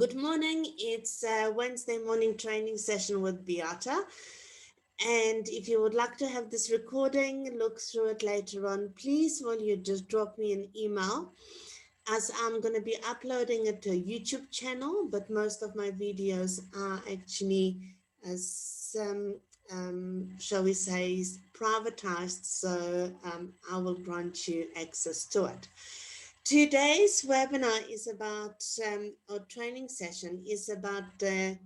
Good morning. It's a Wednesday morning training session with Beata. And if you would like to have this recording, look through it later on, please, will you just drop me an email, as I'm going to be uploading it to a YouTube channel, but most of my videos are actually, as shall we say, privatized, so I will grant you access to it. Today's webinar is about, or training session is about the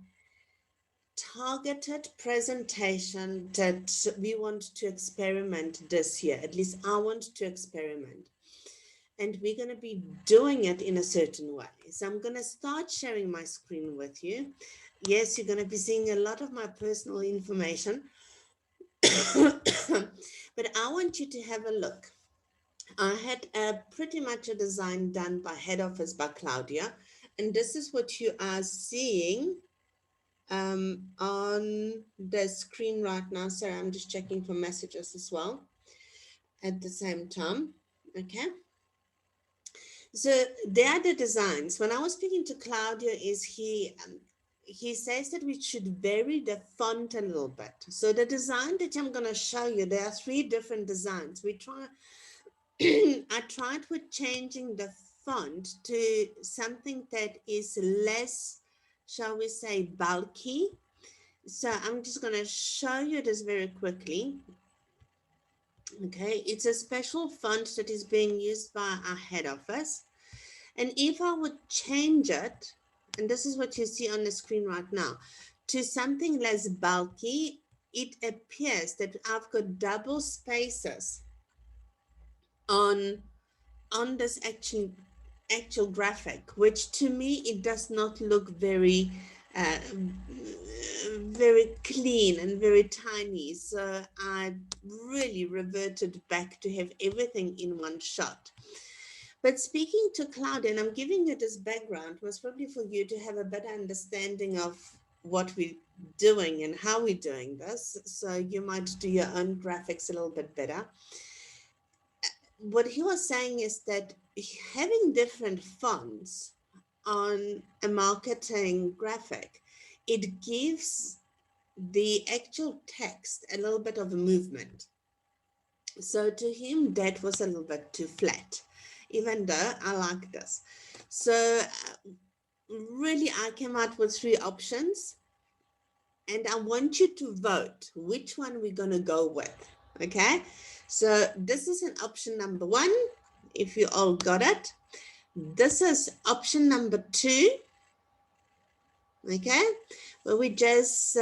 targeted presentation that we want to experiment this year. At least I want to experiment. And we're going to be doing it in a certain way. So I'm going to start sharing my screen with you. Yes, you're going to be seeing a lot of my personal information, but I want you to have a look. I had pretty much a design done by head office by Claudia, and this is what you are seeing on the screen right now. Sorry, I'm just checking for messages as well at the same time. Okay. So they are the designs. When I was speaking to Claudia, he says that we should vary the font a little bit. So the design that I'm going to show you, there are 3 different designs. I tried with changing the font to something that is less, shall we say, bulky. So I'm just going to show you this very quickly. Okay, it's a special font that is being used by our head office. And if I would change it, and this is what you see on the screen right now, to something less bulky, it appears that I've got double spaces on this actual graphic, which to me, it does not look very very clean and very tiny. So I really reverted back to have everything in one shot. But speaking to Claudia, and I'm giving you this background, was probably for you to have a better understanding of what we're doing and how we're doing this. So you might do your own graphics a little bit better. What he was saying is that having different fonts on a marketing graphic, it gives the actual text a little bit of a movement. So to him, that was a little bit too flat, even though I like this. So really, I came out with 3 options, and I want you to vote which one we're going to go with. Okay, so this is an option number 1, if you all got it. This is option number 2, okay, where we're just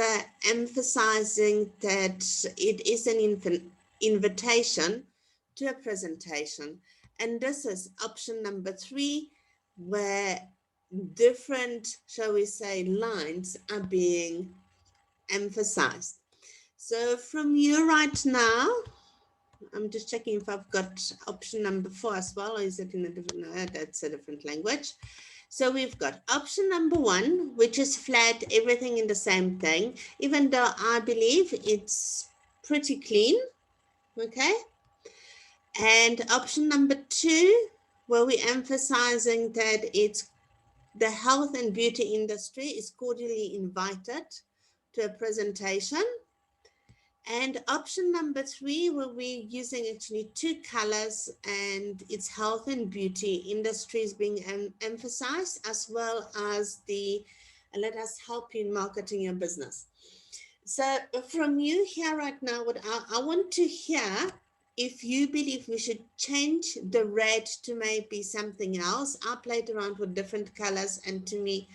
emphasizing that it is an invitation to a presentation. And this is option number 3, where different, shall we say, lines are being emphasized. So from you right now, I'm just checking if I've got option number 4 as well, or is it in a different, no, that's a different language. So we've got option number 1, which is flat, everything in the same thing, even though I believe it's pretty clean, okay? And option number 2, where we're emphasizing that it's the health and beauty industry is cordially invited to a presentation. And option number 3, where we're using actually 2 colors, and it's health and beauty industries being emphasized, as well as the let us help you in marketing your business. So from you here right now, what I want to hear, if you believe we should change the red to maybe something else. I played around with different colors, and to me,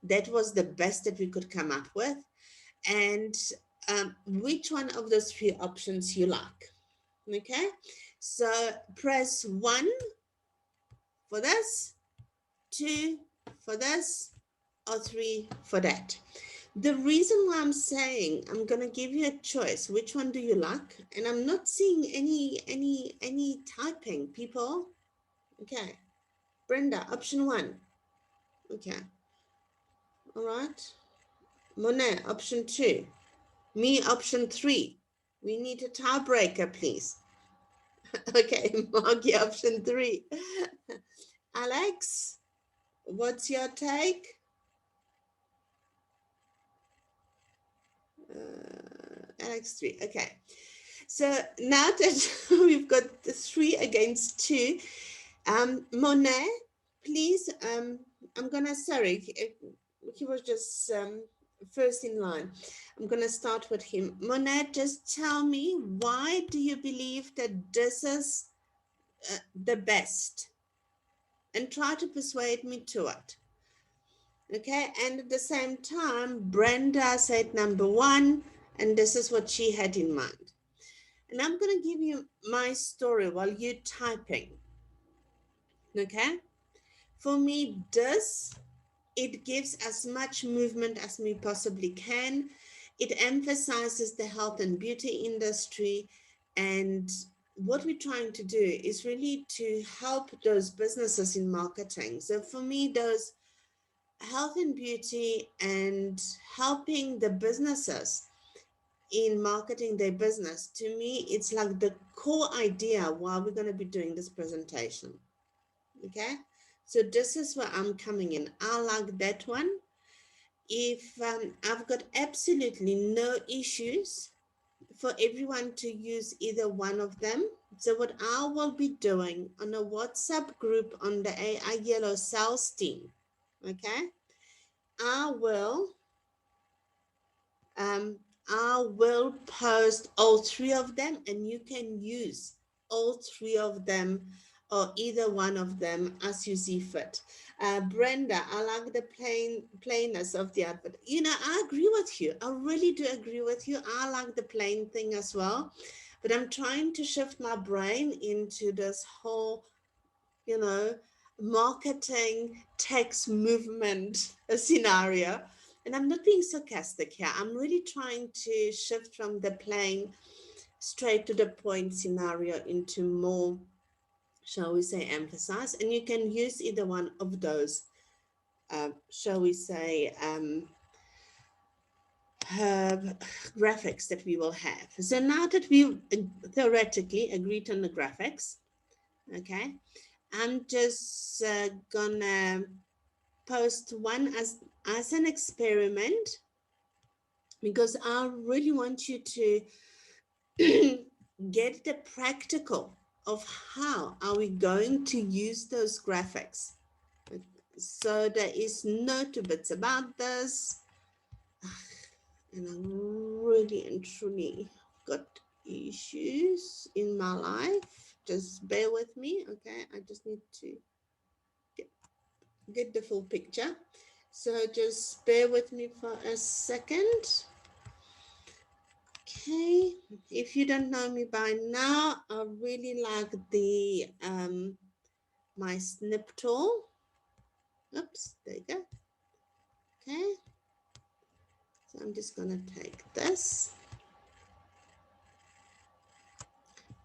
that was the best that we could come up with. And which one of those 3 options you like. Okay, so press 1 for this, 2 for this, or 3 for that. The reason why I'm saying I'm going to give you a choice, which one do you like? And I'm not seeing any typing, people. Okay, Brenda, option 1. Okay, all right. Monet, option 2. Me, option 3. We need a tiebreaker, please. Okay, Margie, option 3. Alex, what's your take? Alex 3. Okay. So now that we've got the 3 against 2, Monet, please, I'm gonna, sorry, he was just first in line. I'm gonna start with him. Monet, just tell me, why do you believe that this is the best? And try to persuade me to it. Okay, and at the same time, Brenda said number 1, and this is what she had in mind. And I'm going to give you my story while you're typing. Okay, for me, it gives as much movement as we possibly can. It emphasizes the health and beauty industry, and what we're trying to do is really to help those businesses in marketing. So for me, those health and beauty and helping the businesses in marketing their business, to me, it's like the core idea why we're going to be doing this presentation. Okay, so this is where I'm coming in. I like that one. If I've got absolutely no issues for everyone to use either one of them. So what I will be doing on a WhatsApp group on the Aiyellow sales team, okay, I will um, I will post all 3 of them, and you can use all 3 of them or either one of them as you see fit. Brenda, I like the plainness of the advert. I agree with you. I really do agree with you. I like the plain thing as well, but I'm trying to shift my brain into this whole, you know, marketing text movement scenario. And I'm not being sarcastic here. I'm really trying to shift from the plain, straight to the point scenario into more, shall we say, emphasize. And you can use either one of those, shall we say, uh, graphics that we will have. So now that we theoretically agreed on the graphics, okay, I'm just gonna post one as an experiment, because I really want you to get the practical of how are we going to use those graphics. So there is no two bits about this, and I really and truly got issues in my life. Just bear with me, okay? I just need to get the full picture. So just bear with me for a second. Okay, if you don't know me by now, I really like the my snip tool. Oops, there you go. Okay, so I'm just gonna take this.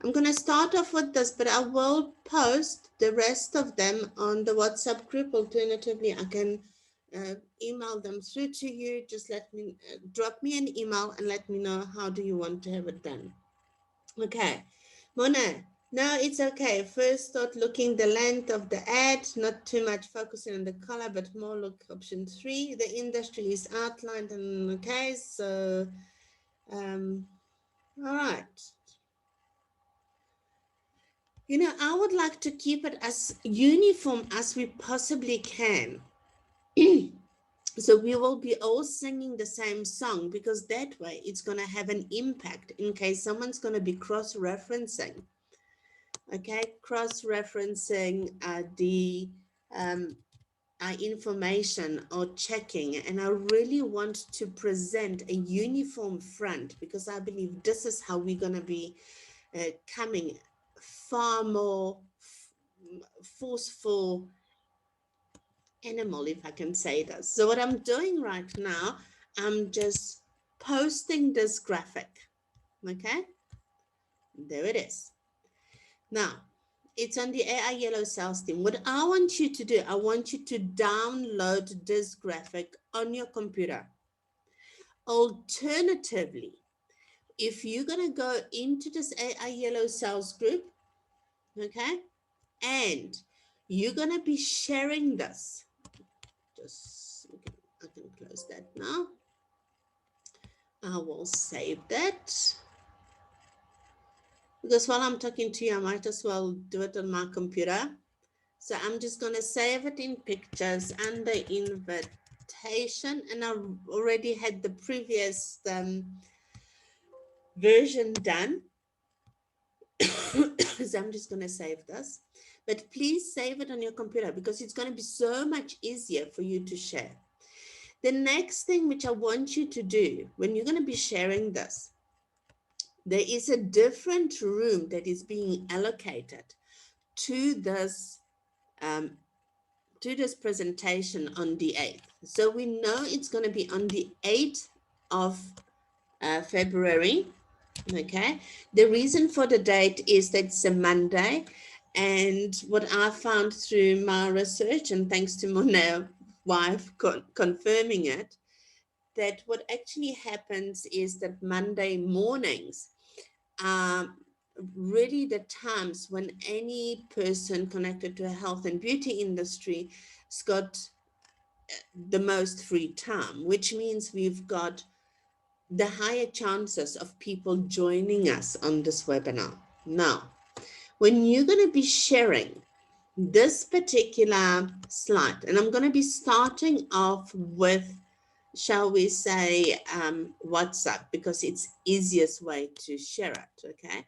I'm gonna start off with this, but I will post the rest of them on the WhatsApp group. Alternatively, I can email them through to you. Just let me drop me an email and let me know how do you want to have it done. Okay, Mona, no, it's okay. First start looking the length of the ad, not too much focusing on the color, but more look option 3. The industry is outlined, and okay, so all right. I would like to keep it as uniform as we possibly can. So we will be all singing the same song, because that way it's going to have an impact in case someone's going to be cross-referencing. Okay, cross-referencing the information or checking. And I really want to present a uniform front, because I believe this is how we're going to be coming far more forceful animal, if I can say this. So what I'm doing right now, I'm just posting this graphic. Okay, there it is. Now, it's on the Aiyellow sales team. What I want you to do, I want you to download this graphic on your computer. Alternatively, if you're going to go into this Aiyellow sales group, okay, and you're going to be sharing this, just, I can close that now. I will save that. Because while I'm talking to you, I might as well do it on my computer. So I'm just going to save it in pictures under invitation. And I already had the previous version done. So I'm just going to save this. But please save it on your computer because it's going to be so much easier for you to share. The next thing which I want you to do when you're going to be sharing this, there is a different room that is being allocated to this presentation on the 8th. So we know it's going to be on the 8th of February. Okay. The reason for the date is that it's a Monday. And what I found through my research, and thanks to Monet's wife confirming it, that what actually happens is that Monday mornings are really the times when any person connected to a health and beauty industry has got the most free time, which means we've got the higher chances of people joining us on this webinar. Now, when you're going to be sharing this particular slide, and I'm going to be starting off with, shall we say, WhatsApp, because it's easiest way to share it, okay?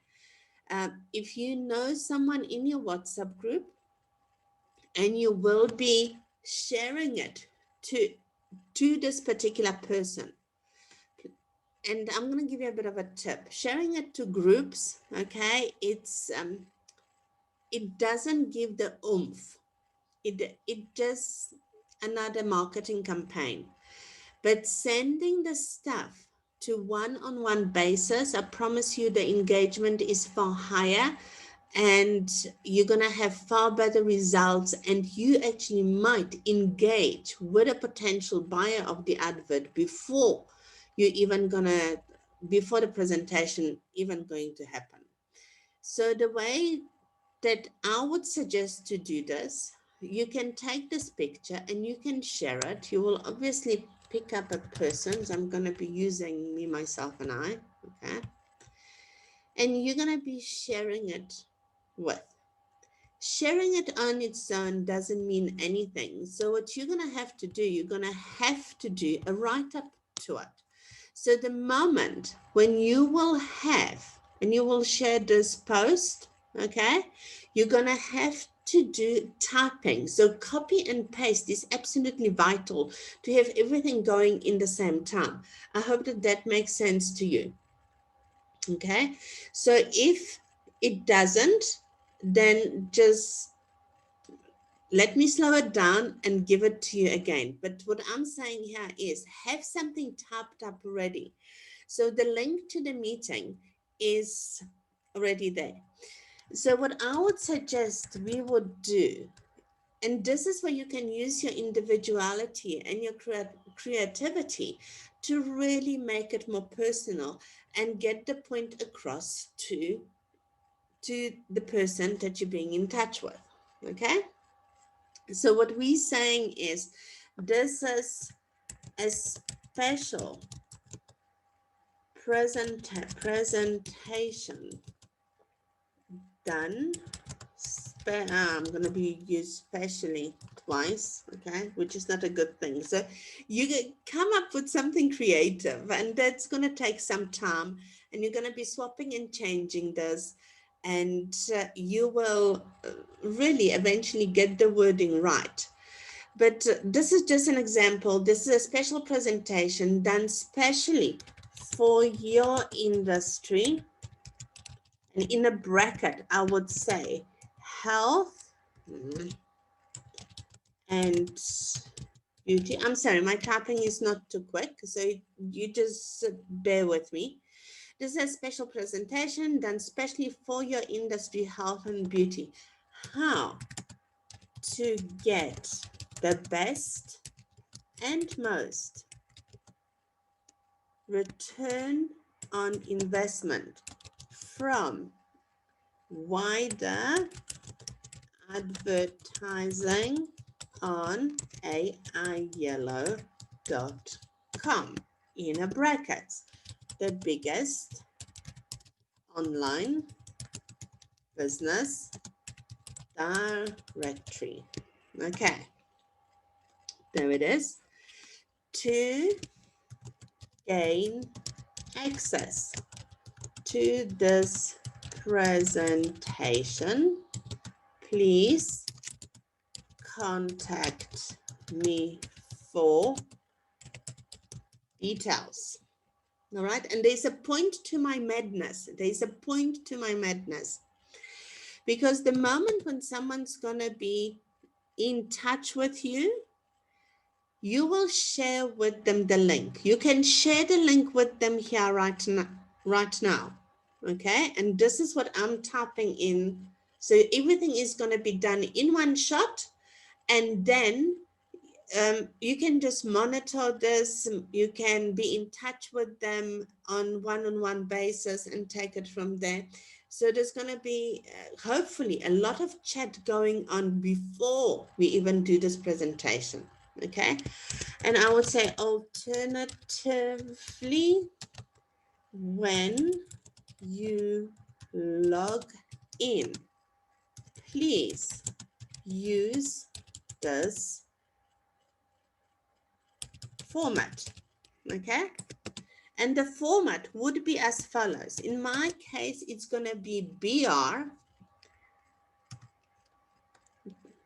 If you know someone in your WhatsApp group and you will be sharing it to this particular person, and I'm going to give you a bit of a tip. Sharing it to groups, okay, it doesn't give the oomph. It just another marketing campaign. But sending the stuff to one-on-one basis, I promise you the engagement is far higher and you're going to have far better results, and you actually might engage with a potential buyer of the advert before before the presentation even going to happen. So the way that I would suggest to do this, you can take this picture and you can share it. You will obviously pick up a person. So I'm going to be using me, myself, and I, okay? And you're going to be sharing it with. Sharing it on its own doesn't mean anything. So what you're going to have to do, you're going to have to do a write-up to it. So the moment when you will have, and you will share this post, okay, you're going to have to do typing. So copy and paste is absolutely vital to have everything going in the same time. I hope that that makes sense to you. Okay, so if it doesn't, then just let me slow it down and give it to you again. But what I'm saying here is have something typed up ready. So the link to the meeting is already there. So what I would suggest we would do, and this is where you can use your individuality and your creativity to really make it more personal and get the point across to the person that you're being in touch with. Okay? So what we're saying is this is a special presentation done. I'm going to be used specially twice, okay, which is not a good thing. So you come up with something creative, and that's going to take some time, and you're going to be swapping and changing this, and you will really eventually get the wording right. But this is just an example. This is a special presentation done specially for your industry. And in a bracket, I would say health and beauty. I'm sorry, my typing is not too quick, so you just bear with me. This is a special presentation done specially for your industry, health and beauty. How to get the best and most return on investment from wider advertising on Aiyellow.com in a brackets. the biggest online business directory. Okay, there it is. To gain access to this presentation, please contact me for details. All right, and there's a point to my madness. There's a point to my madness. Because the moment when someone's going to be in touch with you, you will share with them the link. You can share the link with them here right now. Okay, and this is what I'm typing in. So everything is going to be done in one shot, and then you can just monitor this. You can be in touch with them on one-on-one basis and take it from there. So there's going to be hopefully a lot of chat going on before we even do this presentation. Okay, and I would say alternatively, when you log in, please use this format. Okay, and the format would be as follows. In my case, it's going to be BR,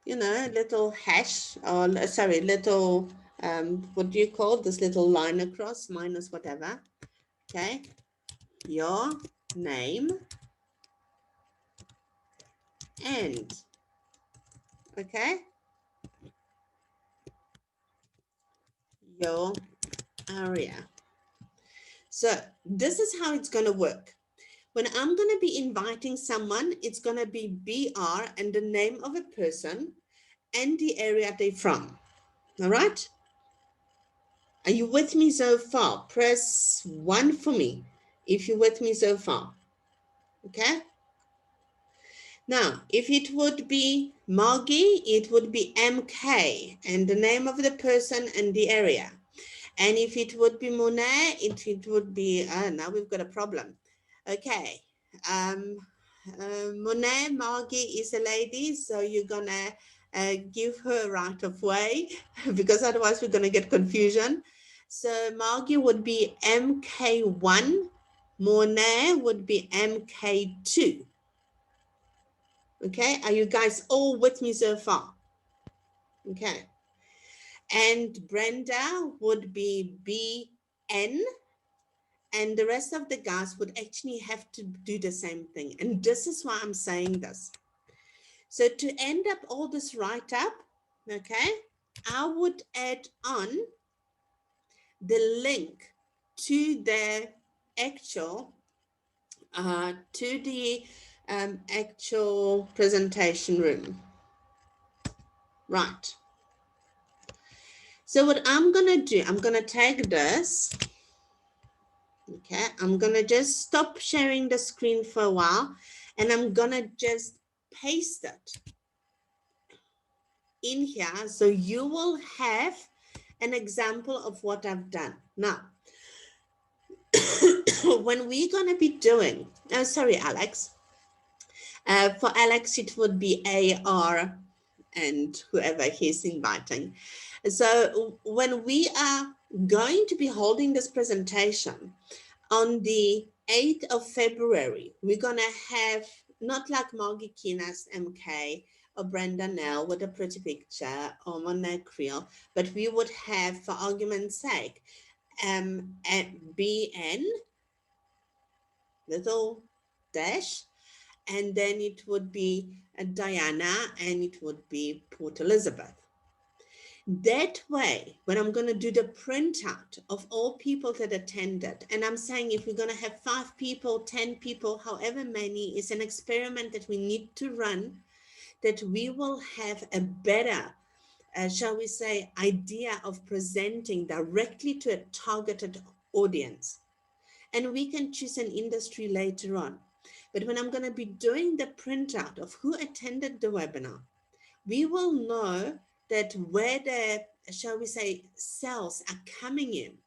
you know, little hash, or sorry, little, what do you call this little line across, minus whatever. Okay, your name and, okay, your area. So this is how it's going to work. When I'm going to be inviting someone, it's going to be BR and the name of a person and the area they're from. All right? Are you with me so far? Press 1 for me if you're with me so far. Okay? Now, if it would be Margie, it would be MK and the name of the person and the area. And if it would be Monet, it would be, now we've got a problem. Okay. Monet, Margie is a lady, so you're going to give her right of way because otherwise we're going to get confusion. So Margie would be MK1, Monet would be MK2. Okay, are you guys all with me so far? Okay. And Brenda would be BN, and the rest of the guys would actually have to do the same thing. And this is why I'm saying this. So to end up all this write-up, okay, I would add on the link to the actual, actual presentation room. Right. So what I'm going to do, I'm going to tag this. Okay, I'm going to just stop sharing the screen for a while and I'm going to just paste it in here. So you will have an example of what I've done. Now, when we're going to be doing, sorry, Alex. For Alex, it would be AR and whoever he's inviting. So when we are going to be holding this presentation on the 8th of February, we're going to have not like Margie Kinas, MK, or Brenda Nell with a pretty picture, or Monet Creel, but we would have, for argument's sake, BN, little dash, and then it would be Diana, and it would be Port Elizabeth. That way, when I'm going to do the printout of all people that attended, and I'm saying if we're going to have 5 people, 10 people, however many, it's an experiment that we need to run, that we will have a better, shall we say, idea of presenting directly to a targeted audience. And we can choose an industry later on. But when I'm going to be doing the printout of who attended the webinar, we will know that where the, shall we say, cells are coming in.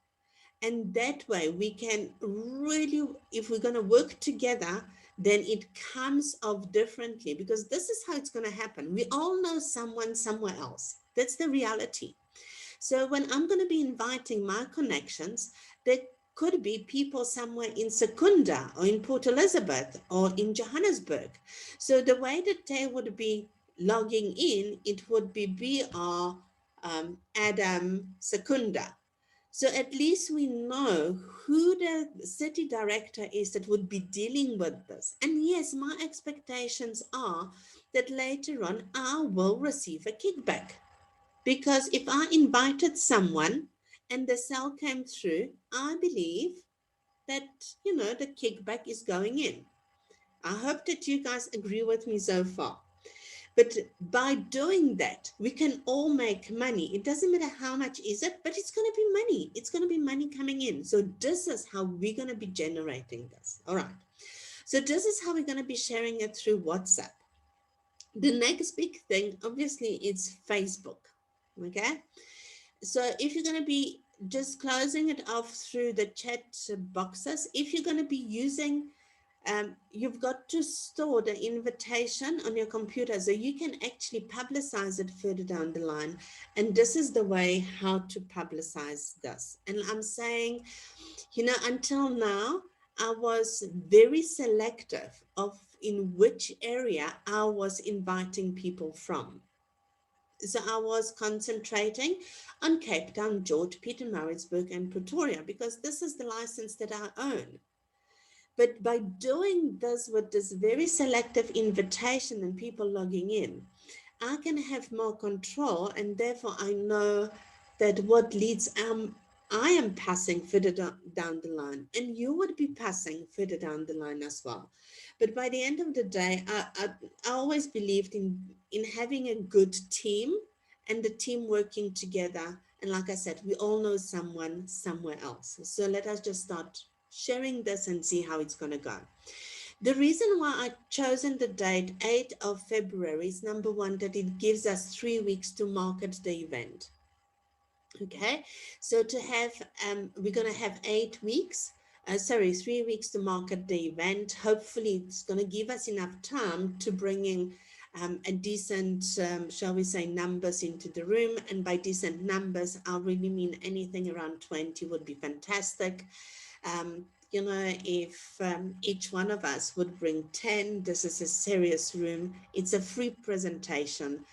And that way we can really, if we're going to work together, then it comes off differently, because this is how it's going to happen. We all know someone somewhere else. That's the reality. So when I'm going to be inviting my connections, there could be people somewhere in Secunda or in Port Elizabeth or in Johannesburg. So the way that they would be logging in, it would be BR Adam Secunda. So at least we know who the city director is that would be dealing with this. And yes, my expectations are that later on I will receive a kickback. Because if I invited someone and the sale came through, I believe that, the kickback is going in. I hope that you guys agree with me so far. But by doing that, we can all make money. It doesn't matter how much is it, but it's going to be money. It's going to be money coming in. So this is how we're going to be generating this. All right. So this is how we're going to be sharing it through WhatsApp. The next big thing, obviously, is Facebook. Okay. So if you're going to be just closing it off through the chat boxes, if you're going to be using, you've got to store the invitation on your computer so you can actually publicize it further down the line. And this is the way how to publicize this. And I'm saying, until now, I was very selective of in which area I was inviting people from. So I was concentrating on Cape Town, George, Pietermaritzburg, and Pretoria, because this is the license that I own. But by doing this with this very selective invitation and people logging in, I can have more control, and therefore I know that what leads I am passing further down the line, and you would be passing further down the line as well. But by the end of the day, I always believed in having a good team and the team working together. And like I said, we all know someone somewhere else. So let us just start sharing this and see how it's going to go. The reason why I've chosen the date 8th of February is, number one, that it gives us 3 weeks to market the event. Okay, so we're going to have 8 weeks, 3 weeks to market the event. Hopefully it's going to give us enough time to bring in a decent, shall we say, numbers into the room. And by decent numbers, I really mean anything around 20 would be fantastic. If each one of us would bring 10, this is a serious room. It's a free presentation.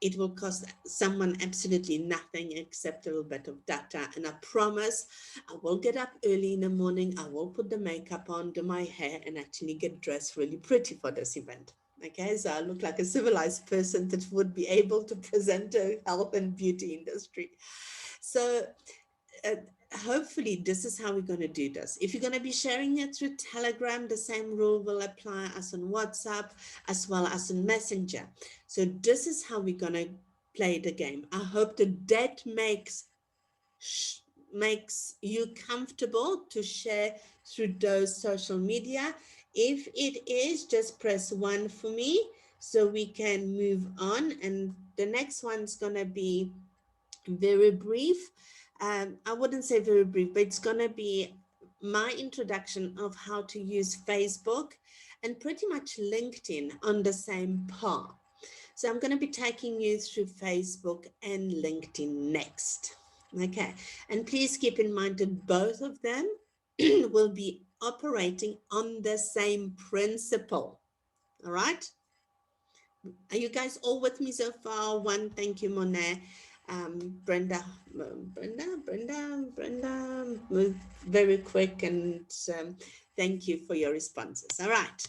It will cost someone absolutely nothing except a little bit of data. And I promise I will get up early in the morning. I will put the makeup on, do my hair, and actually get dressed really pretty for this event. Okay, so I look like a civilized person that would be able to present a health and beauty industry. So uh, hopefully this is how we're going to do this. If you're going to be sharing it through Telegram, the same rule will apply as on WhatsApp as well as on Messenger. So this is how we're going to play the game. I hope that makes you comfortable to share through those social media. If it is, just press 1 for me so we can move on. And the next one's going to be very brief. I wouldn't say very brief, but it's going to be my introduction of how to use Facebook and pretty much LinkedIn on the same par. So I'm going to be taking you through Facebook and LinkedIn next. Okay. And please keep in mind that both of them will be operating on the same principle. All right. Are you guys all with me so far? One, thank you, Monet. Brenda, very quick, and thank you for your responses. All right,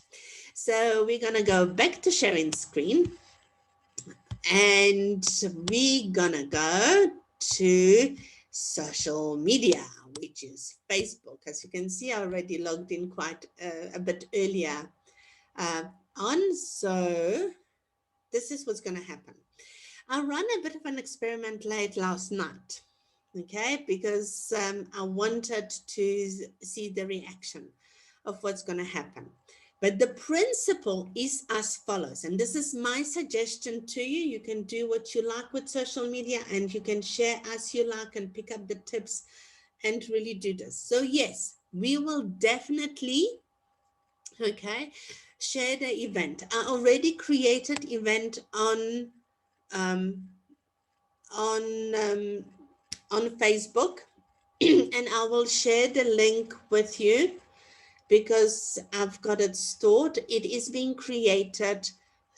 so we're gonna go back to sharing screen, and we're gonna go to social media, which is Facebook. As you can see, I already logged in quite a bit earlier on, so this is what's going to happen. I ran a bit of an experiment late last night, okay, because I wanted to see the reaction of what's going to happen. But the principle is as follows, and this is my suggestion to you. You can do what you like with social media, and you can share as you like and pick up the tips and really do this. So yes, we will definitely, okay, share the event. I already created event um, on um, on Facebook, and I will share the link with you because I've got it stored. It is being created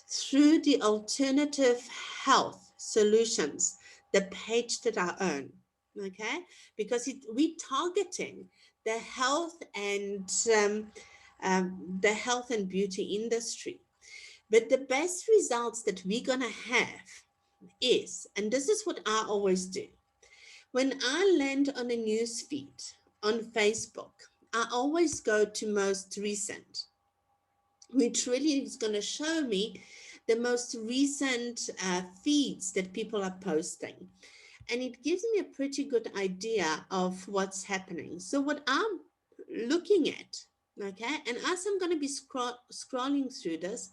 through the Alternative Health Solutions, the page that I own. Okay, because we're targeting the health and the health and beauty industry. But the best results that we're gonna have is, and this is what I always do, when I land on a news feed on Facebook, I always go to most recent, which really is going to show me the most recent feeds that people are posting. And it gives me a pretty good idea of what's happening. So, what I'm looking at, okay, and as I'm going to be scrolling through this,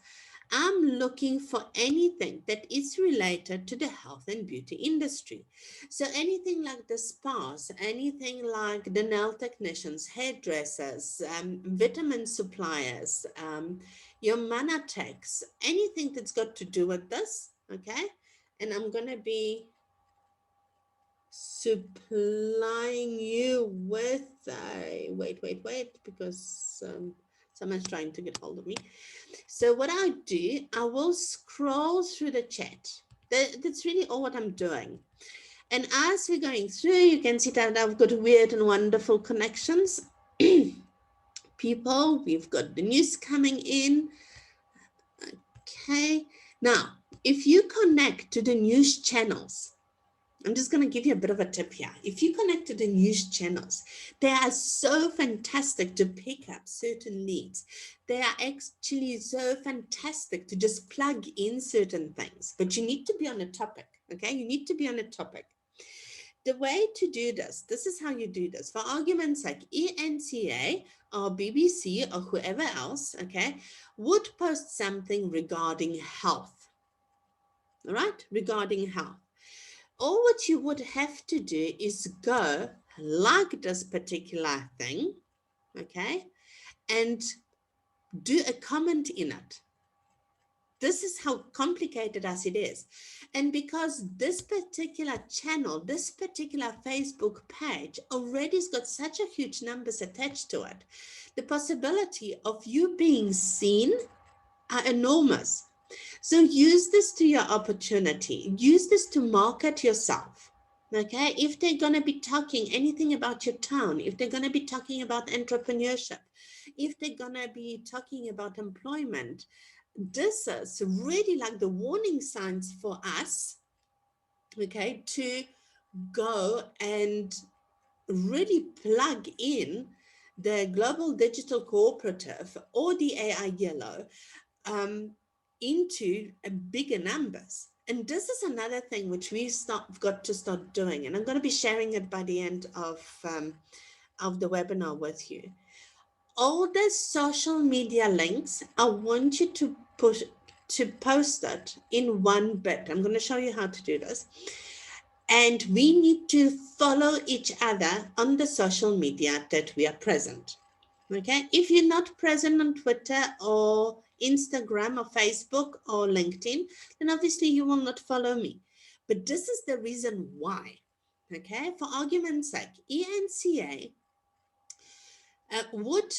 I'm looking for anything that is related to the health and beauty industry. So anything like the spas, anything like the nail technicians, hairdressers, vitamin suppliers, your manatechs, anything that's got to do with this, okay? And I'm going to be supplying you with, wait, because someone's trying to get hold of me. So what I do, I will scroll through the chat. That's really all what I'm doing. And as we're going through, you can see that I've got weird and wonderful connections. People, we've got the news coming in. Okay. Now, if you connect to the news channels, I'm just going to give you a bit of a tip here. If you connect to the news channels, they are so fantastic to pick up certain leads. They are actually so fantastic to just plug in certain things. But you need to be on a topic, okay? You need to be on a topic. The way to do this is how you do this. For argument's sake, ENCA or BBC or whoever else, okay, would post something regarding health, all right? Regarding health. All what you would have to do is go like this particular thing, okay, and do a comment in it. This is how complicated as it is. And because this particular channel, this particular Facebook page already has got such a huge numbers attached to it, the possibility of you being seen are enormous. So use this to your opportunity. Use this to market yourself. Okay, if they're going to be talking anything about your town, if they're going to be talking about entrepreneurship, if they're going to be talking about employment, this is really like the warning signs for us, okay, to go and really plug in the Global Digital Cooperative or the Aiyellow into bigger numbers. And this is another thing which we've got to start doing. And I'm going to be sharing it by the end of the webinar with you. All the social media links, I want you to post it in one bit. I'm going to show you how to do this. And we need to follow each other on the social media that we are present. Okay, if you're not present on Twitter or Instagram or Facebook or LinkedIn, then obviously you will not follow me. But this is the reason why. Okay, for argument's sake, ENCA would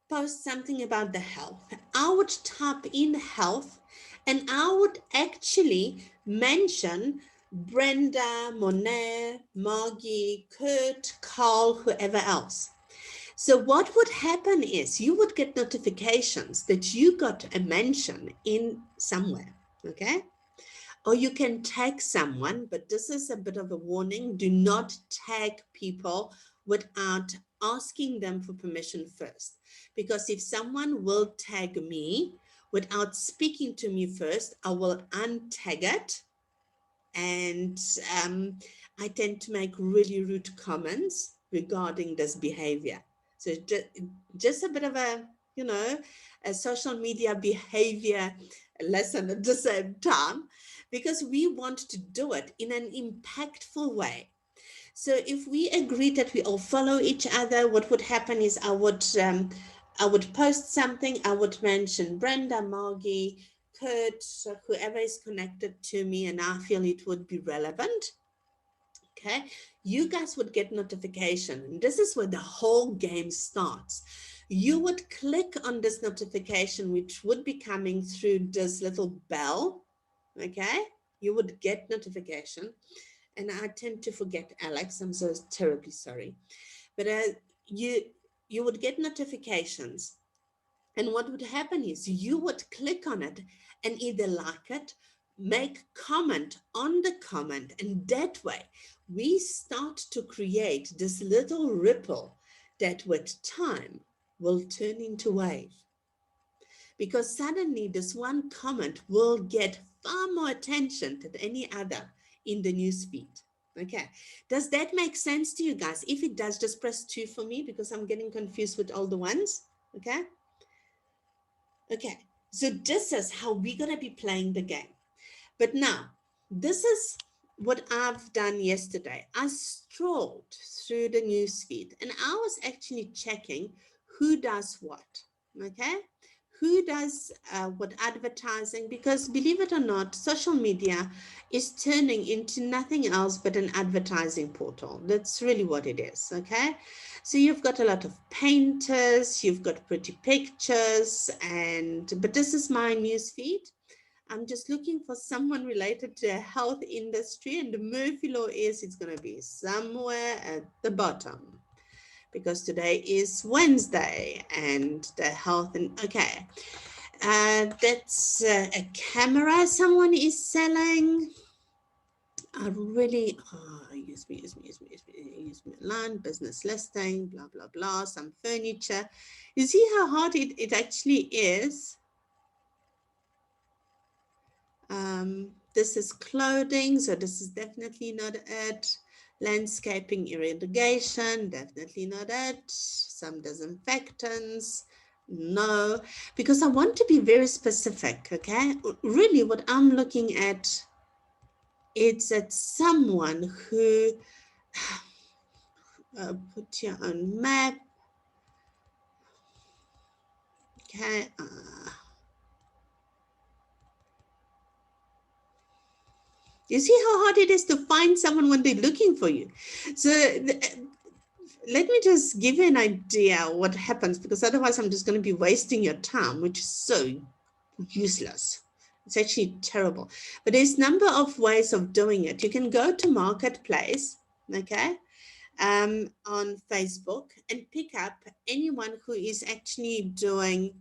post something about the health. I would type in health and I would actually mention Brenda, Monet, Margie, Kurt, Carl, whoever else. So what would happen is you would get notifications that you got a mention in somewhere, okay? Or you can tag someone, but this is a bit of a warning. Do not tag people without asking them for permission first. Because if someone will tag me without speaking to me first, I will untag it. And I tend to make really rude comments regarding this behavior. So just a bit of a, a social media behavior lesson at the same time, because we want to do it in an impactful way. So if we agreed that we all follow each other, what would happen is I would post something. I would mention Brenda, Margie, Kurt, so whoever is connected to me, and I feel it would be relevant. Okay, you guys would get notification. And this is where the whole game starts. You would click on this notification, which would be coming through this little bell. Okay, you would get notification. And I tend to forget, Alex. I'm so terribly sorry. But you you would get notifications. And what would happen is you would click on it and either like it, make comment on the comment, and that way we start to create this little ripple that with time will turn into wave. Because suddenly this one comment will get far more attention than any other in the newsfeed. Okay, does that make sense to you guys? If it does, just press 2 for me because I'm getting confused with all the ones. Okay. Okay, so this is how we're going to be playing the game. But now, this is what I've done yesterday. I strolled through the newsfeed and I was actually checking who does what, okay? Who does what advertising, because believe it or not, social media is turning into nothing else but an advertising portal. That's really what it is, okay? So you've got a lot of painters, you've got pretty pictures, but this is my news feed. I'm just looking for someone related to a health industry, and the Murphy law is it's going to be somewhere at the bottom because today is Wednesday and the health and okay. That's a camera someone is selling. I really, use me land, business listing, blah, blah, blah, some furniture. You see how hard it actually is? This is clothing, so this is definitely not it. Landscaping, irrigation, definitely not it. Some disinfectants, no, because I want to be very specific, okay? Really what I'm looking at, it's at someone who put your own map. Okay. You see how hard it is to find someone when they're looking for you. So let me just give you an idea what happens, because otherwise I'm just going to be wasting your time, which is so useless. It's actually terrible. But there's a number of ways of doing it. You can go to Marketplace, okay, on Facebook and pick up anyone who is actually doing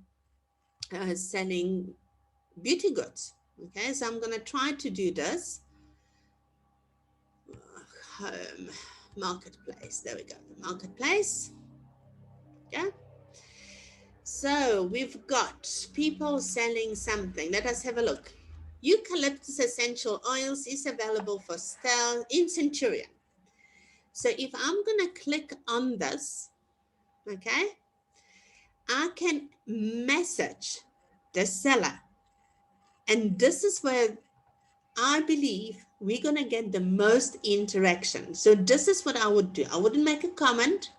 selling beauty goods. Okay, so I'm going to try to do this. Home, Marketplace. There we go. Marketplace. Yeah. So we've got people selling something. Let us have a look. Eucalyptus essential oils is available for sale in Centurion. So if I'm going to click on this, okay, I can message the seller. And this is where I believe we're going to get the most interaction. So this is what I would do. I wouldn't make a comment.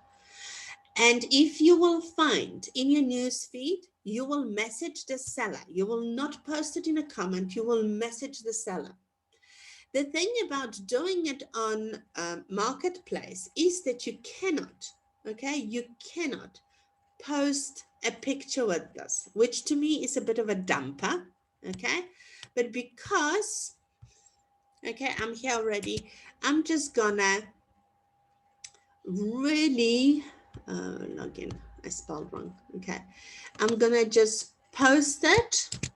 And if you will find in your news feed, you will message the seller. You will not post it in a comment. You will message the seller. The thing about doing it on Marketplace is that you cannot, okay, you cannot post a picture with this, which to me is a bit of a dumper, okay? But because, okay, I'm here already, I'm just gonna really log in. I spelled wrong. Okay, I'm gonna just post it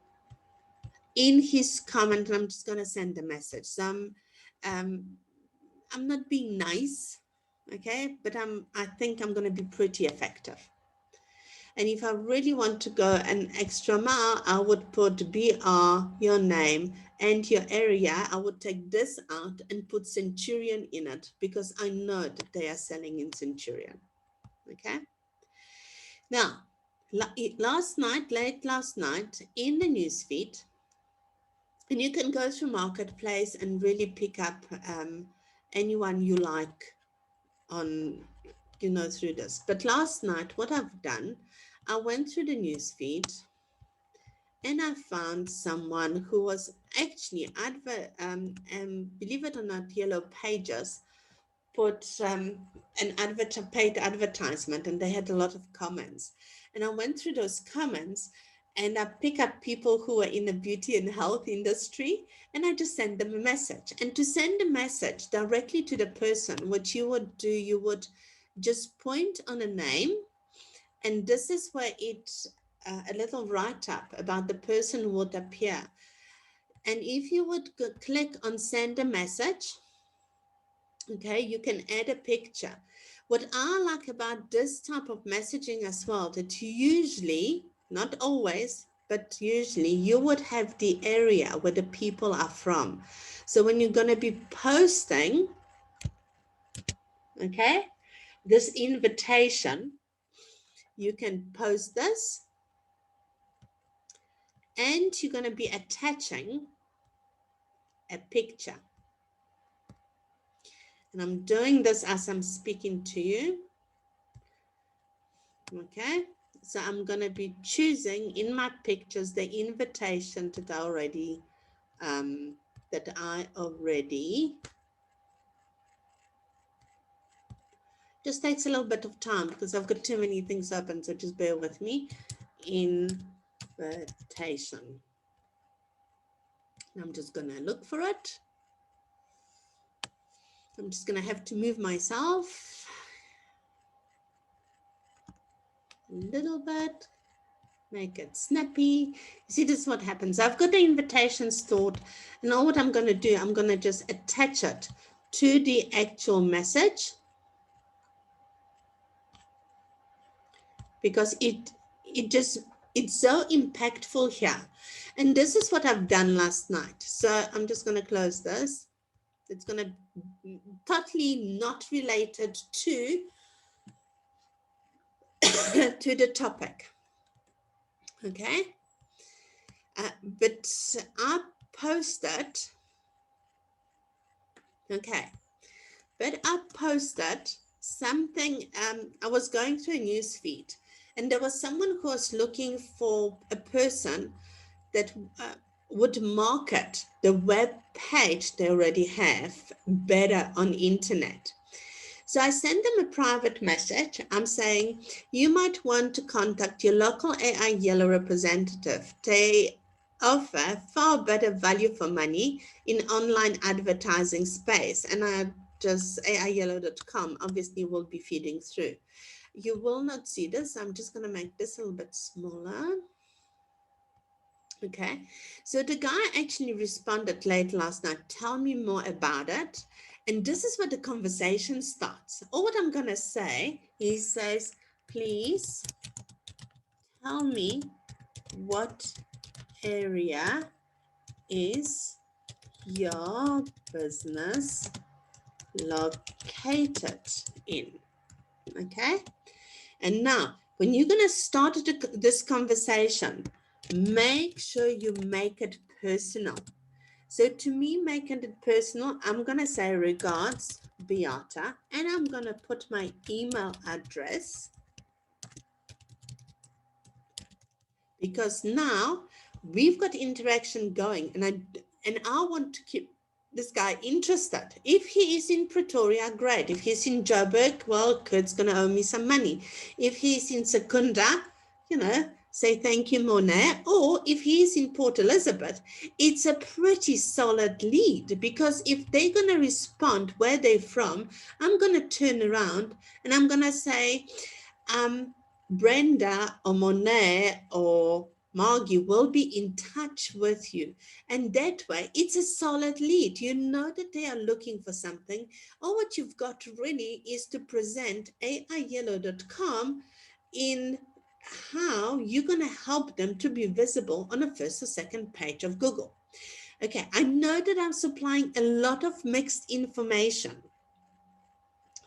in his comment, and I'm just gonna send a message. So I'm not being nice, okay, but I think I'm gonna be pretty effective. And if I really want to go an extra mile, I would put BR, your name, and your area. I would take this out and put Centurion in it because I know that they are selling in Centurion. Okay. Now, late last night, in the newsfeed, and you can go through Marketplace and really pick up anyone you like on, through this. But last night, what I've done, I went through the news feed and I found someone who was actually, believe it or not, Yellow Pages put an paid advertisement, and they had a lot of comments. And I went through those comments and I pick up people who are in the beauty and health industry, and I just send them a message. And to send a message directly to the person, what you would do, you would just point on a name, and this is where a little write-up about the person would appear. And if you would click on send a message, okay, you can add a picture. What I like about this type of messaging as well, that usually, not always, but usually you would have the area where the people are from. So when you're going to be posting, okay, this invitation, you can post this, and you're going to be attaching a picture. And I'm doing this as I'm speaking to you. Okay, so I'm going to be choosing in my pictures the invitation that I already just takes a little bit of time because I've got too many things open, so just bear with me. Invitation. I'm just going to look for it. I'm just going to have to move myself a little bit, make it snappy. You see, this is what happens. I've got the invitation stored, and now what I'm going to do, I'm going to just attach it to the actual message, because it's so impactful here. And this is what I've done last night. So I'm just going to close this. It's going to be totally not related to to the topic. Okay, but I posted, okay, but I posted something. I was going through a news feed, and there was someone who was looking for a person that would market the web page they already have better on internet. So I sent them a private message. I'm saying, you might want to contact your local Aiyellow representative. They offer far better value for money in online advertising space. And I just, aiyellow.com obviously will be feeding through. You will not see this. I'm just going to make this a little bit smaller. Okay, so the guy actually responded late last night, tell me more about it. And this is where the conversation starts. All what I'm going to say, he says, please tell me what area is your business located in. Okay, and now when you're going to start this conversation, make sure you make it personal. So to me, making it personal, I'm going to say regards, Beata, and I'm going to put my email address, because now we've got interaction going, and I want to keep this guy interested. If he is in Pretoria, great. If he's in Joburg, well, Kurt's going to owe me some money. If he's in Secunda, say thank you, Monet. Or if he's in Port Elizabeth, it's a pretty solid lead, because if they're going to respond where they're from, I'm going to turn around and I'm going to say, Brenda or Monet or Margie will be in touch with you. And that way, it's a solid lead. You know that they are looking for something. All what you've got really is to present aiyellow.com in how you're going to help them to be visible on the first or second page of Google. Okay, I know that I'm supplying a lot of mixed information.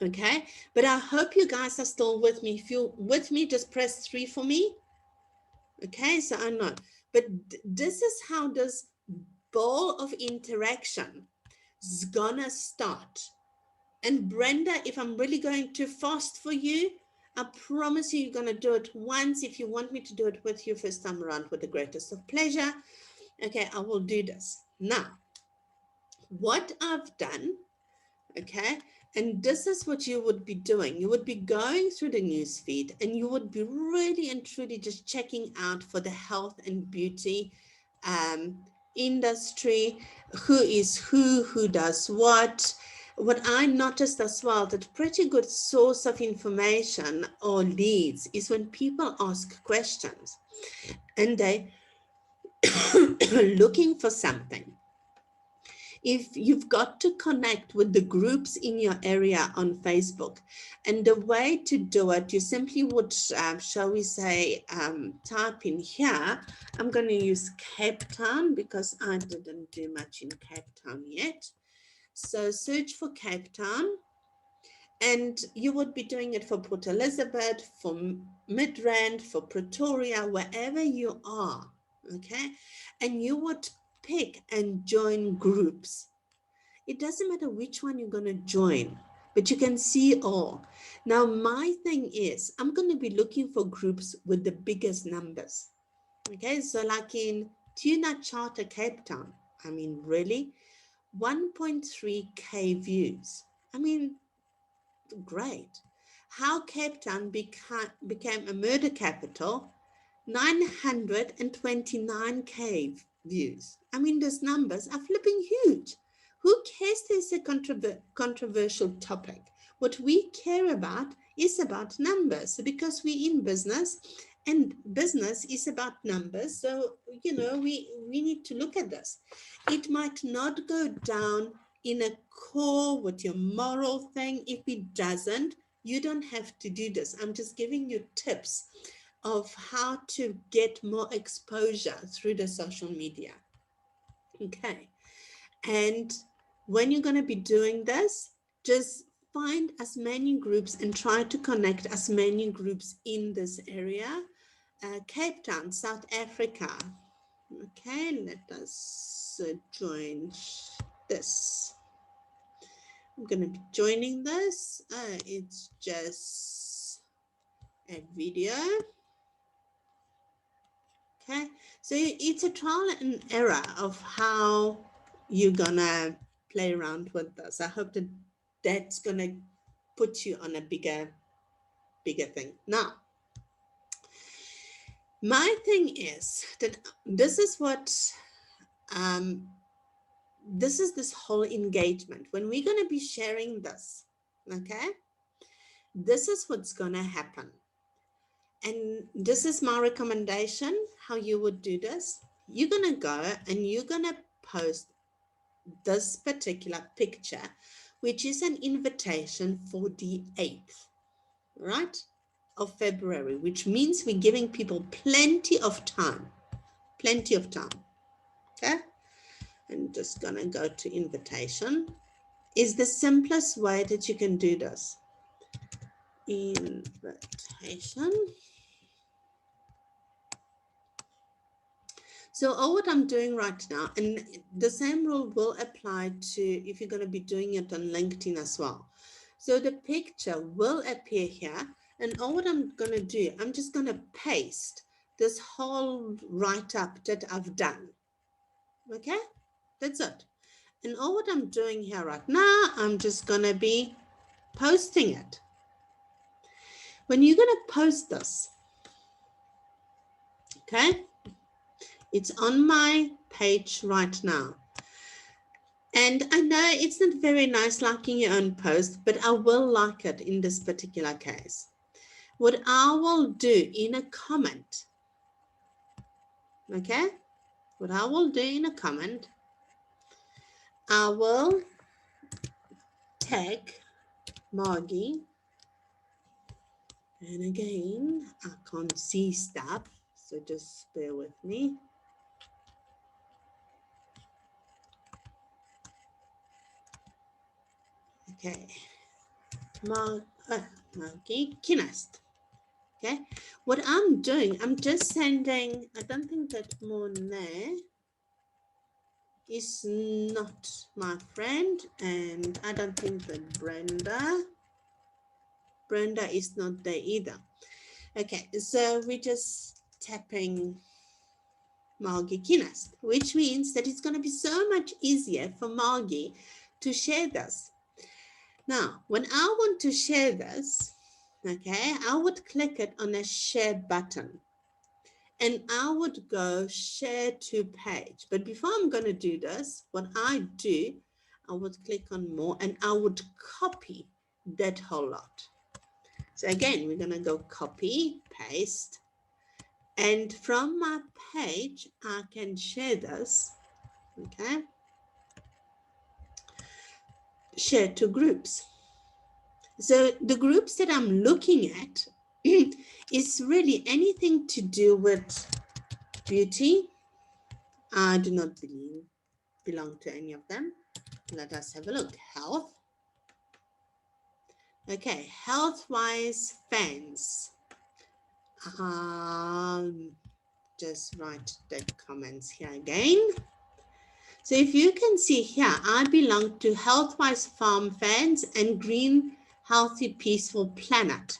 Okay, but I hope you guys are still with me. If you're with me, just press 3 for me. Okay, so I'm not. But this is how this ball of interaction is gonna start. And Brenda, if I'm really going too fast for you, I promise you, you're going to do it once. If you want me to do it with you first time around, with the greatest of pleasure, okay, I will do this. Now, what I've done, okay, and this is what you would be doing. You would be going through the news feed and you would be really and truly just checking out for the health and beauty industry, who is who does what. What I noticed as well, that pretty good source of information or leads is when people ask questions and they looking for something. If you've got to connect with the groups in your area on Facebook, and the way to do it, you simply would, shall we say, type in here. I'm going to use Cape Town because I didn't do much in Cape Town yet. So search for Cape Town, and you would be doing it for Port Elizabeth, for Midrand, for Pretoria, wherever you are, okay? And you would pick and join groups. It doesn't matter which one you're going to join, but you can see all. Now, my thing is, I'm going to be looking for groups with the biggest numbers. Okay, so like in Tuna Charter Cape Town, I mean, really, 1.3K views. I mean, great. How Cape Town became a murder capital, 929K views. I mean, those numbers are flipping huge. Who cares there's a controversial topic? What we care about is about numbers, because we're in business and business is about numbers. So, you know, we need to look at this. It might not go down in a core with your moral thing. If it doesn't, you don't have to do this. I'm just giving you tips of how to get more exposure through the social media. Okay. And when you're going to be doing this, just find as many groups and try to connect as many groups in this area. Cape Town, South Africa. Okay, let us join this. I'm going to be joining this. It's just a video. Okay, so it's a trial and error of how you're gonna play around with this. I hope that that's gonna put you on a bigger thing. Now, my thing is that this is what, this is this whole engagement. When we're gonna be sharing this, okay, this is what's gonna happen. And this is my recommendation, how you would do this. You're gonna go and you're gonna post this particular picture, which is an invitation for the 8th, right, of February, which means we're giving people plenty of time, okay? I'm just gonna go to invitation. Is the simplest way that you can do this. Invitation. So all what I'm doing right now, and the same rule will apply to if you're going to be doing it on LinkedIn as well. So the picture will appear here, and all what I'm going to do, I'm just going to paste this whole write-up that I've done. Okay, that's it. And all what I'm doing here right now, I'm just going to be posting it. When you're going to post this, okay, it's on my page right now. And I know it's not very nice liking your own post, but I will like it in this particular case. What I will do in a comment, okay? What I will do in a comment, I will tag Margie. And again, I can't see stuff, so just bear with me. Okay, Margie Kinast. Okay, what I'm doing, I'm just sending, I don't think that Monet is not my friend, and I don't think that Brenda is not there either. Okay, so we're just tapping Margie Kinast, which means that it's going to be so much easier for Margie to share this. Now, when I want to share this, okay, I would click it on a share button and I would go share to page. But before I'm going to do this, what I do, I would click on more and I would copy that whole lot. So again, we're going to go copy, paste, and from my page, I can share this, okay? Share to groups. So the groups that I'm looking at is really anything to do with beauty. I do not belong to any of them. Let us have a look. Health. Okay, health-wise fans. Just write the comments here again. So if you can see here, I belong to Health-wise Farm Fans and Green Healthy Peaceful Planet.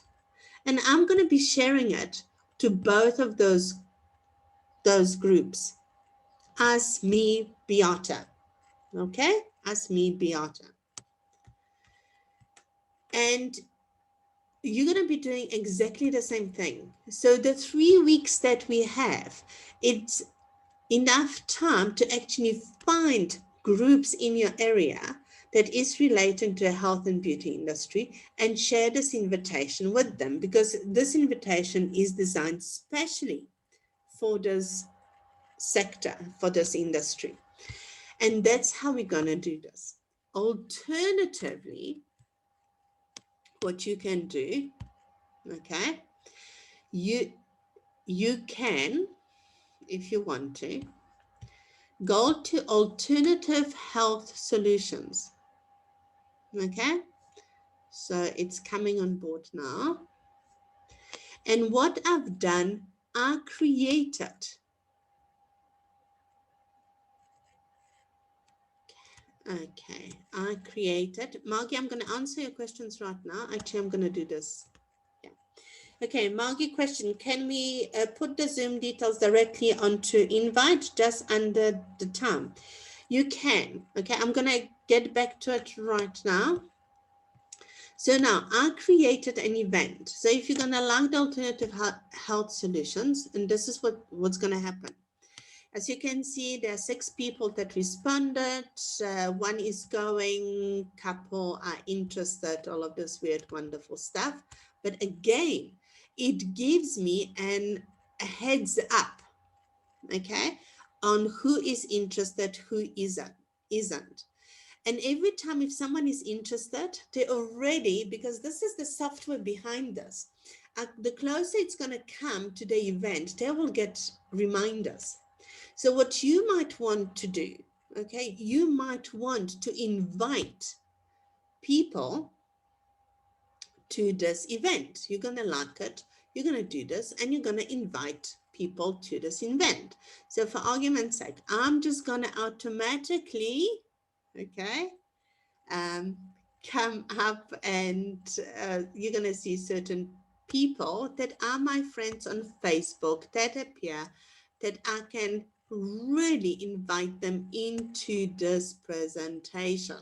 And I'm going to be sharing it to both of those groups as me, Beata. Okay, as me, Beata. And you're going to be doing exactly the same thing. So the 3 weeks that we have, it's enough time to actually find groups in your area that is relating to the health and beauty industry and share this invitation with them, because this invitation is designed specially for this sector, for this industry. And that's how we're going to do this. Alternatively, what you can do, okay, you can, if you want to, go to alternative health solutions. Okay, so it's coming on board now. And what I've done, I created Margie, I'm going to answer your questions right now. Actually, I'm going to do this. Yeah. Okay, Margie question, can we put the Zoom details directly onto invite just under the time? You can. Okay, I'm going to get back to it right now. So now I created an event. So if you're going to like the alternative health solutions, and this is what's going to happen. As you can see, there are 6 people that responded. One is going, couple are interested, all of this weird, wonderful stuff. But again, it gives me a heads up, okay, on who is interested, who isn't. And every time if someone is interested, they already, because this is the software behind this, the closer it's going to come to the event, they will get reminders. So what you might want to do, okay, you might want to invite people to this event. You're going to like it, you're going to do this, and you're going to invite people to this event. So for argument's sake, I'm just going to automatically, okay, come up, and you're going to see certain people that are my friends on Facebook that appear, that I can really invite them into this presentation.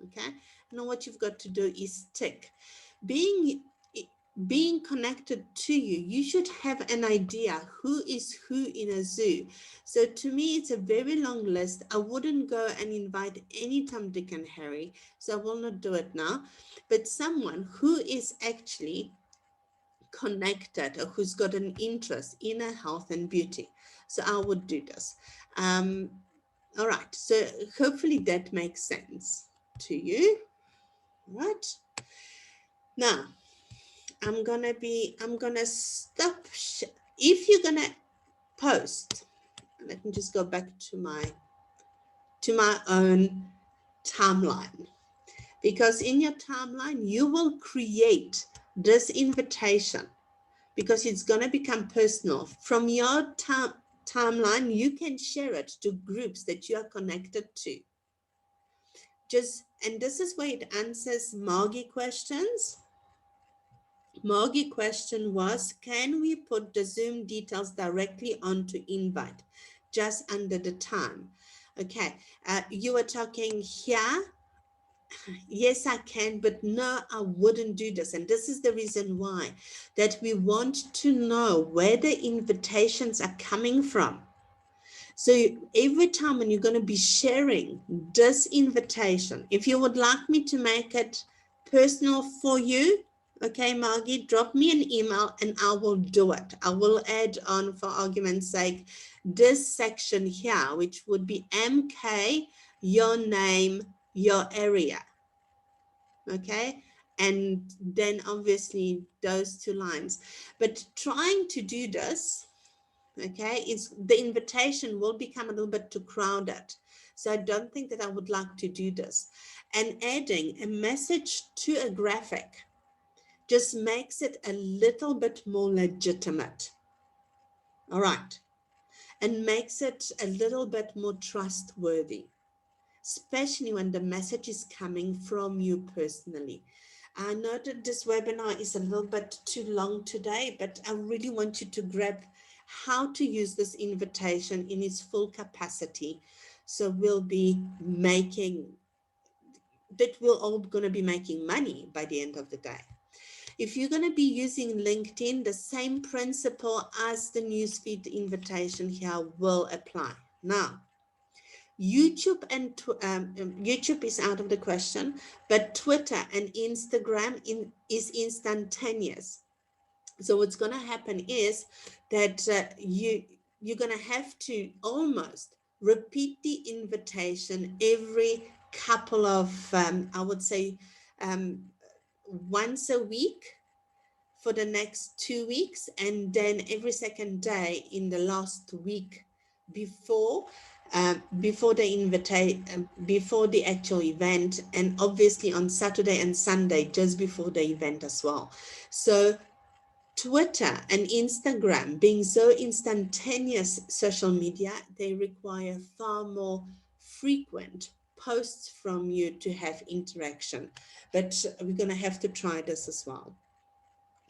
Okay, now what you've got to do is tick. Being connected to you, you should have an idea who is who in a zoo. So to me, it's a very long list. I wouldn't go and invite any Tom, Dick, and Harry, so I will not do it now. But someone who is actually connected or who's got an interest in a health and beauty. So I would do this. All right, so hopefully that makes sense to you. All right. Now, I'm gonna stop. If you're gonna post, let me just go back to my own timeline, because in your timeline, you will create this invitation, because it's gonna become personal from your timeline, you can share it to groups that you are connected to. And this is where it answers Margie questions. Margie question was, can we put the Zoom details directly onto invite, just under the time? Okay, you were talking here. Yes, I can, but no, I wouldn't do this. And this is the reason why, that we want to know where the invitations are coming from. So every time when you're going to be sharing this invitation, if you would like me to make it personal for you, okay, Margie, drop me an email and I will do it. I will add on, for argument's sake, this section here, which would be MK, your name, your area. Okay, and then obviously those two lines. But trying to do this, okay, is the invitation will become a little bit too crowded. So I don't think that I would like to do this. And adding a message to a graphic just makes it a little bit more legitimate. All right. And makes it a little bit more trustworthy, especially when the message is coming from you personally. I know that this webinar is a little bit too long today, but I really want you to grab how to use this invitation in its full capacity. So we'll be making, that we're all going to be making money by the end of the day. If you're going to be using LinkedIn, the same principle as the newsfeed invitation here will apply. Now, YouTube and YouTube is out of the question, but Twitter and Instagram is instantaneous. So what's going to happen is that you're going to have to almost repeat the invitation every couple of, I would say, once a week for the next 2 weeks, and then every second day in the last week before the actual event, and obviously on Saturday and Sunday just before the event as well. So Twitter and Instagram, being so instantaneous social media, they require far more frequent posts from you to have interaction. But we're going to have to try this as well.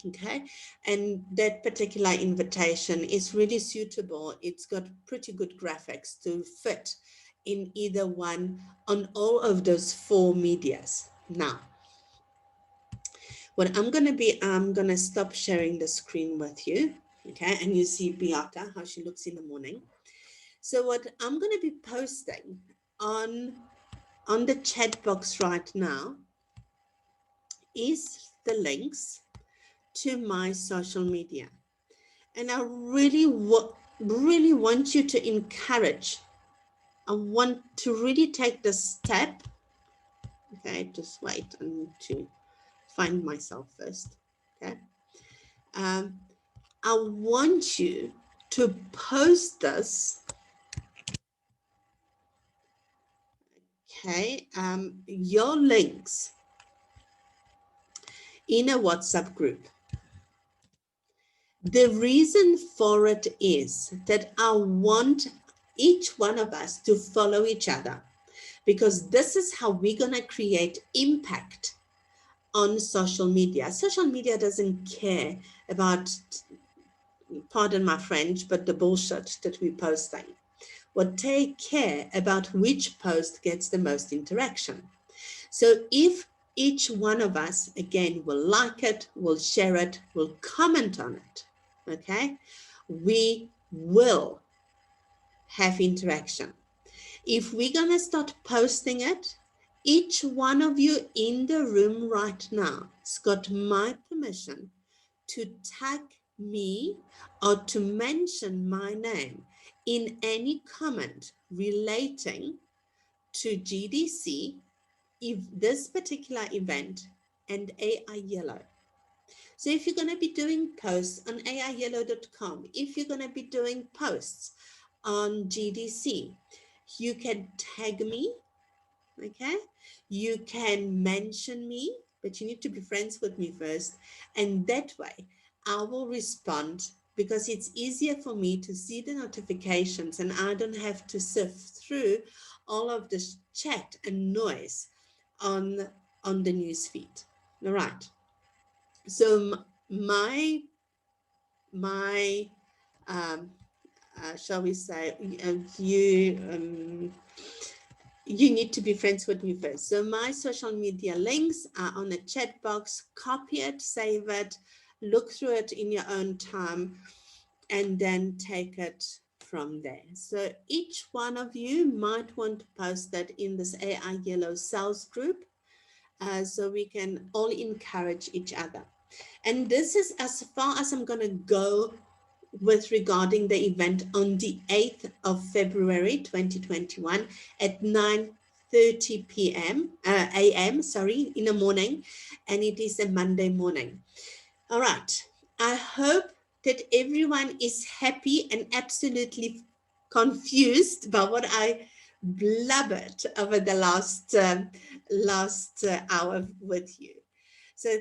Okay, and that particular invitation is really suitable. It's got pretty good graphics to fit in either one on all of those 4 medias. Now, what I'm going to stop sharing the screen with you. Okay, and you see Beata, how she looks in the morning. So what I'm going to be posting on the chat box right now is the links to my social media. And I really want you to encourage. I want to really take the step. Okay, just wait. I need to find myself first. Okay. I want you to post this. Okay. Your links in a WhatsApp group. The reason for it is that I want each one of us to follow each other, because this is how we're going to create impact on social media. Social media doesn't care about, pardon my French, but the bullshit that we're posting. What they care about which post gets the most interaction. So if each one of us, again, will like it, will share it, will comment on it, okay, we will have interaction. If we're going to start posting it, each one of you in the room right now has got my permission to tag me or to mention my name in any comment relating to GDC, if this particular event, and Aiyellow. So if you're going to be doing posts on aiyellow.com, if you're going to be doing posts on GDC, you can tag me, okay? You can mention me, but you need to be friends with me first. And that way, I will respond because it's easier for me to see the notifications and I don't have to sift through all of this chat and noise on the news feed. All right. So my shall we say, you need to be friends with me first. So my social media links are on a chat box. Copy it, save it, look through it in your own time, and then take it from there. So each one of you might want to post that in this AI Yellow Cells group, so we can all encourage each other. And this is as far as I'm going to go with regarding the event on the 8th of February 2021 at 9:30 p.m. a.m. in the morning, and it is a Monday morning. All right. I hope that everyone is happy and absolutely confused by what I blubbered over the last hour with you. So